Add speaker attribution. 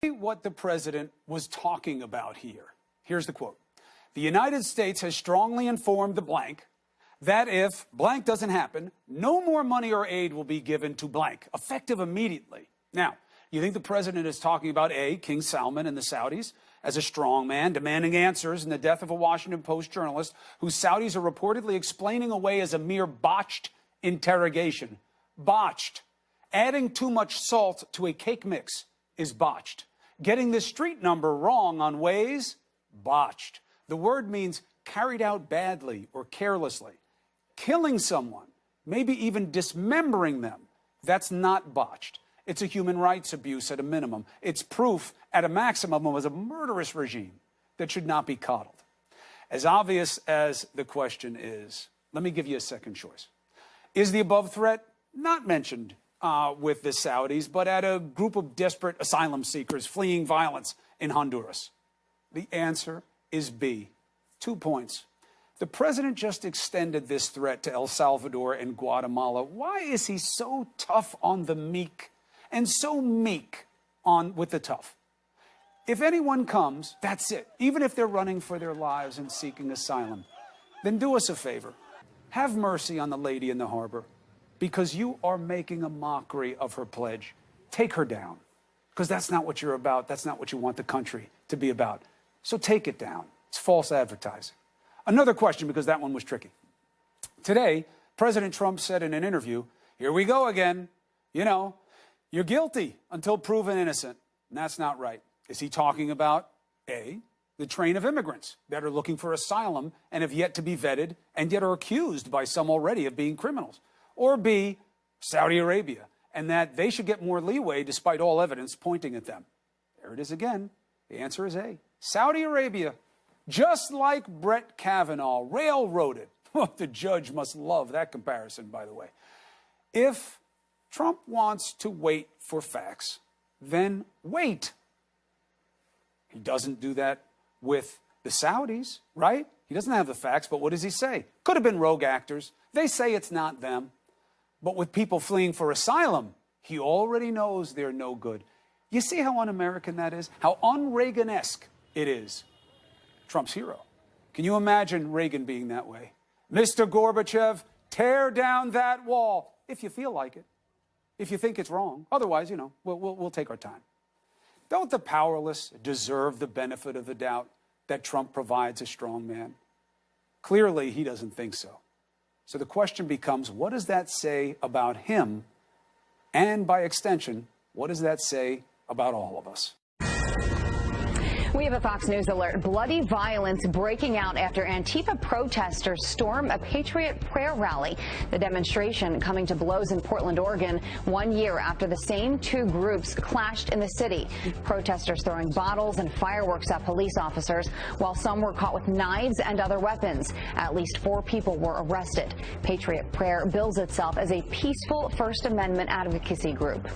Speaker 1: What the president was talking about here. Here's the quote. The United States has strongly informed the blank that if blank doesn't happen, no more money or aid will be given to blank, effective immediately. Now, you think the president is talking about A, King Salman and the Saudis, as a strong man demanding answers in the death of a Washington Post journalist whose Saudis are reportedly explaining away as a mere botched interrogation. Botched. Adding too much salt to a cake mix is botched. Getting the street number wrong on Waze, botched. The word means carried out badly or carelessly. Killing someone, maybe even dismembering them, that's not botched. It's a human rights abuse at a minimum. It's proof at a maximum of a murderous regime that should not be coddled. As obvious as the question is, let me give you a second choice. Is the above threat not mentioned with the Saudis, but at a group of desperate asylum seekers fleeing violence in Honduras? The answer is B. 2 points. The president just extended this threat to El Salvador and Guatemala. Why is he so tough on the meek and so meek with the tough? If anyone comes, that's it. Even if they're running for their lives and seeking asylum, then do us a favor. Have mercy on the lady in the harbor, because you are making a mockery of her pledge. Take her down, because that's not what you're about. That's not what you want the country to be about. So take it down. It's false advertising. Another question, because that one was tricky. Today, President Trump said in an interview, here we go again. You know, you're guilty until proven innocent. And that's not right. Is he talking about A, the train of immigrants that are looking for asylum and have yet to be vetted and yet are accused by some already of being criminals? Or B, Saudi Arabia, and that they should get more leeway despite all evidence pointing at them? There it is again. The answer is A, Saudi Arabia. Just like Brett Kavanaugh railroaded. The judge must love that comparison, by the way. If Trump wants to wait for facts, then wait. He doesn't do that with the Saudis, right? He doesn't have the facts, but what does he say? Could have been rogue actors. They say it's not them. But with people fleeing for asylum, he already knows they're no good. You see how un-American that is? How un-Reagan-esque it is. Trump's hero. Can you imagine Reagan being that way? Mr. Gorbachev, tear down that wall, if you feel like it, if you think it's wrong. Otherwise, you know, we'll take our time. Don't the powerless deserve the benefit of the doubt that Trump provides a strong man? Clearly, he doesn't think so. So the question becomes, what does that say about him? And by extension, what does that say about all of us?
Speaker 2: We have a Fox News alert. Bloody violence breaking out after Antifa protesters storm a Patriot prayer rally. The demonstration coming to blows in Portland, Oregon, 1 year after the same two groups clashed in the city. Protesters throwing bottles and fireworks at police officers, while some were caught with knives and other weapons. At least 4 people were arrested. Patriot Prayer bills itself as a peaceful First Amendment advocacy group.